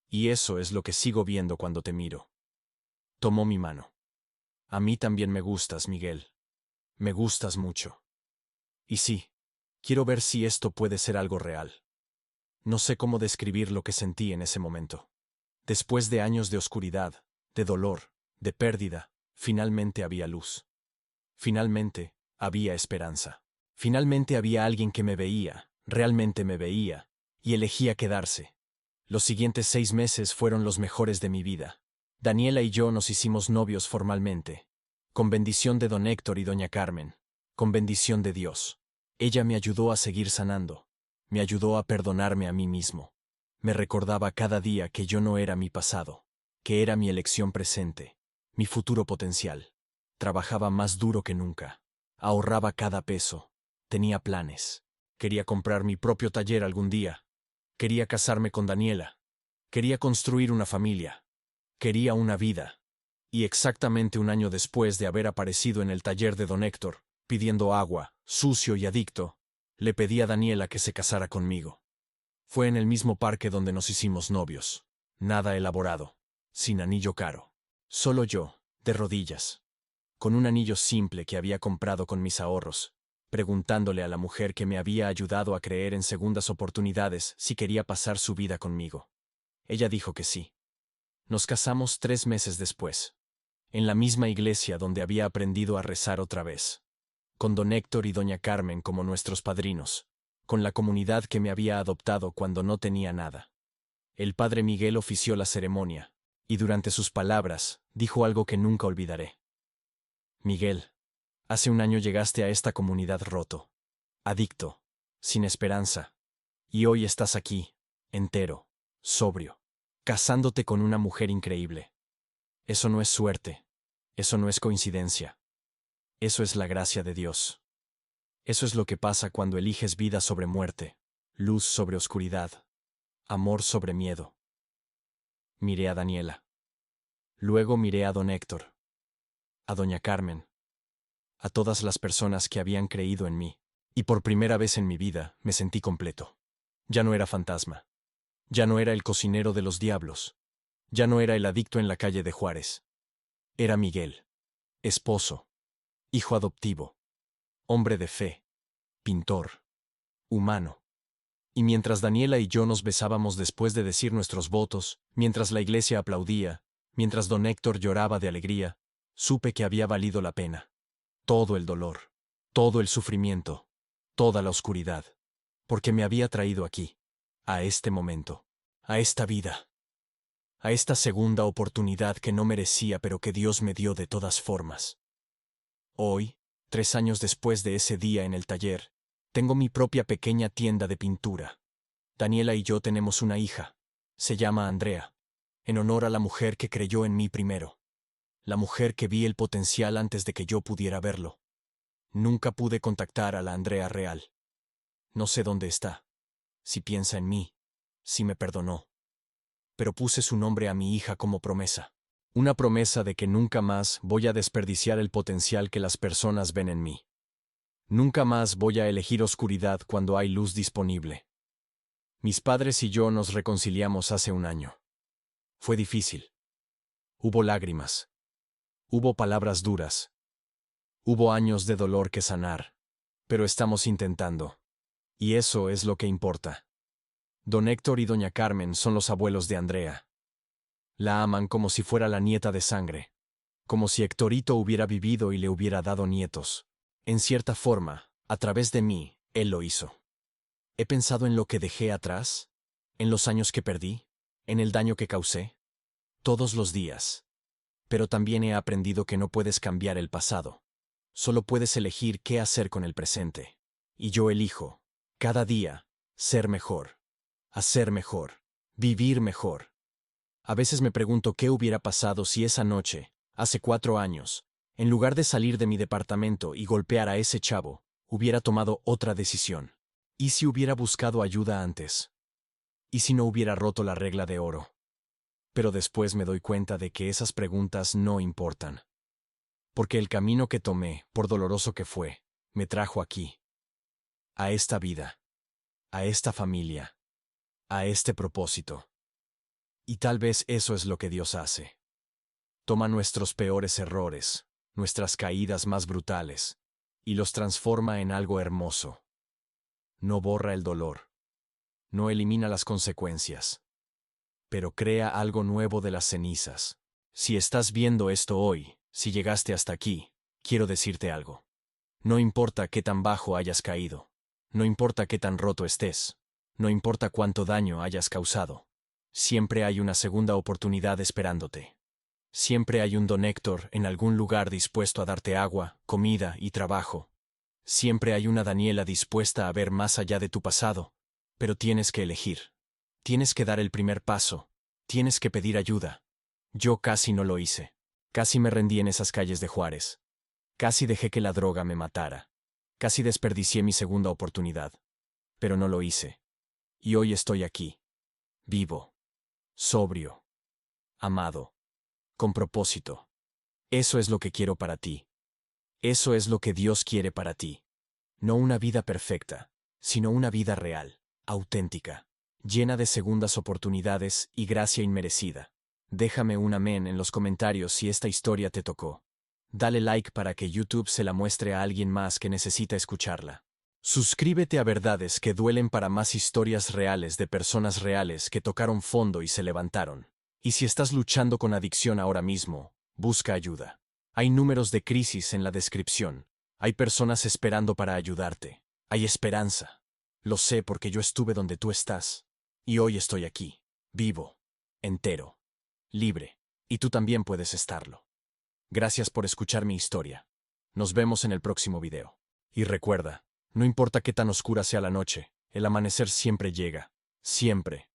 S1: Y eso es lo que sigo viendo cuando te miro. Tomó mi mano. A mí también me gustas, Miguel. Me gustas mucho. Y sí, quiero ver si esto puede ser algo real. No sé cómo describir lo que sentí en ese momento. Después de años de oscuridad, de dolor, de pérdida, finalmente había luz. Finalmente, había esperanza. Finalmente había alguien que me veía, realmente me veía, y elegía quedarse. Los siguientes 6 meses fueron los mejores de mi vida. Daniela y yo nos hicimos novios formalmente, con bendición de don Héctor y doña Carmen, con bendición de Dios. Ella me ayudó a seguir sanando, me ayudó a perdonarme a mí mismo. Me recordaba cada día que yo no era mi pasado, que era mi elección presente, mi futuro potencial. Trabajaba más duro que nunca, ahorraba cada peso, tenía planes. Quería comprar mi propio taller algún día. Quería casarme con Daniela. Quería construir una familia. Quería una vida. Y exactamente un año después de haber aparecido en el taller de don Héctor, pidiendo agua, sucio y adicto, le pedí a Daniela que se casara conmigo. Fue en el mismo parque donde nos hicimos novios. Nada elaborado. Sin anillo caro. Solo yo, de rodillas. Con un anillo simple que había comprado con mis ahorros, preguntándole a la mujer que me había ayudado a creer en segundas oportunidades si quería pasar su vida conmigo. Ella dijo que sí. Nos casamos 3 meses después, en la misma iglesia donde había aprendido a rezar otra vez, con don Héctor y doña Carmen como nuestros padrinos, con la comunidad que me había adoptado cuando no tenía nada. El padre Miguel ofició la ceremonia, y durante sus palabras dijo algo que nunca olvidaré. Miguel, hace un año llegaste a esta comunidad roto, adicto, sin esperanza, y hoy estás aquí, entero, sobrio, casándote con una mujer increíble. Eso no es suerte, eso no es coincidencia, eso es la gracia de Dios. Eso es lo que pasa cuando eliges vida sobre muerte, luz sobre oscuridad, amor sobre miedo. Miré a Daniela. Luego miré a don Héctor, a doña Carmen, a todas las personas que habían creído en mí, y por primera vez en mi vida me sentí completo. Ya no era fantasma. Ya no era el cocinero de los diablos. Ya no era el adicto en la calle de Juárez. Era Miguel, esposo, hijo adoptivo, hombre de fe, pintor, humano. Y mientras Daniela y yo nos besábamos después de decir nuestros votos, mientras la iglesia aplaudía, mientras don Héctor lloraba de alegría, supe que había valido la pena. Todo el dolor, todo el sufrimiento, toda la oscuridad, porque me había traído aquí, a este momento, a esta vida, a esta segunda oportunidad que no merecía pero que Dios me dio de todas formas. Hoy, 3 años después de ese día en el taller, tengo mi propia pequeña tienda de pintura. Daniela y yo tenemos una hija. Se llama Andrea, en honor a la mujer que creyó en mí primero. La mujer que vi el potencial antes de que yo pudiera verlo. Nunca pude contactar a la Andrea real. No sé dónde está, si piensa en mí, si me perdonó. Pero puse su nombre a mi hija como promesa. Una promesa de que nunca más voy a desperdiciar el potencial que las personas ven en mí. Nunca más voy a elegir oscuridad cuando hay luz disponible. Mis padres y yo nos reconciliamos hace un año. Fue difícil. Hubo lágrimas. Hubo palabras duras. Hubo años de dolor que sanar. Pero estamos intentando. Y eso es lo que importa. Don Héctor y doña Carmen son los abuelos de Andrea. La aman como si fuera la nieta de sangre. Como si Héctorito hubiera vivido y le hubiera dado nietos. En cierta forma, a través de mí, él lo hizo. He pensado en lo que dejé atrás, en los años que perdí, en el daño que causé, todos los días. Pero también he aprendido que no puedes cambiar el pasado. Solo puedes elegir qué hacer con el presente. Y yo elijo, cada día, ser mejor, hacer mejor, vivir mejor. A veces me pregunto qué hubiera pasado si esa noche, hace 4 años, en lugar de salir de mi departamento y golpear a ese chavo, hubiera tomado otra decisión. ¿Y si hubiera buscado ayuda antes? ¿Y si no hubiera roto la regla de oro? Pero después me doy cuenta de que esas preguntas no importan. Porque el camino que tomé, por doloroso que fue, me trajo aquí. A esta vida. A esta familia. A este propósito. Y tal vez eso es lo que Dios hace. Toma nuestros peores errores, nuestras caídas más brutales, y los transforma en algo hermoso. No borra el dolor. No elimina las consecuencias. Pero crea algo nuevo de las cenizas. Si estás viendo esto hoy, si llegaste hasta aquí, quiero decirte algo. No importa qué tan bajo hayas caído. No importa qué tan roto estés. No importa cuánto daño hayas causado. Siempre hay una segunda oportunidad esperándote. Siempre hay un don Héctor en algún lugar dispuesto a darte agua, comida y trabajo. Siempre hay una Daniela dispuesta a ver más allá de tu pasado. Pero tienes que elegir. Tienes que dar el primer paso. Tienes que pedir ayuda. Yo casi no lo hice. Casi me rendí en esas calles de Juárez. Casi dejé que la droga me matara. Casi desperdicié mi segunda oportunidad. Pero no lo hice. Y hoy estoy aquí. Vivo. Sobrio. Amado. Con propósito. Eso es lo que quiero para ti. Eso es lo que Dios quiere para ti. No una vida perfecta, sino una vida real, auténtica, llena de segundas oportunidades y gracia inmerecida. Déjame un amén en los comentarios si esta historia te tocó. Dale like para que YouTube se la muestre a alguien más que necesita escucharla. Suscríbete a Verdades que Duelen para más historias reales de personas reales que tocaron fondo y se levantaron. Y si estás luchando con adicción ahora mismo, busca ayuda. Hay números de crisis en la descripción. Hay personas esperando para ayudarte. Hay esperanza. Lo sé porque yo estuve donde tú estás. Y hoy estoy aquí, vivo, entero, libre. Y tú también puedes estarlo. Gracias por escuchar mi historia. Nos vemos en el próximo video. Y recuerda, no importa qué tan oscura sea la noche, el amanecer siempre llega. Siempre.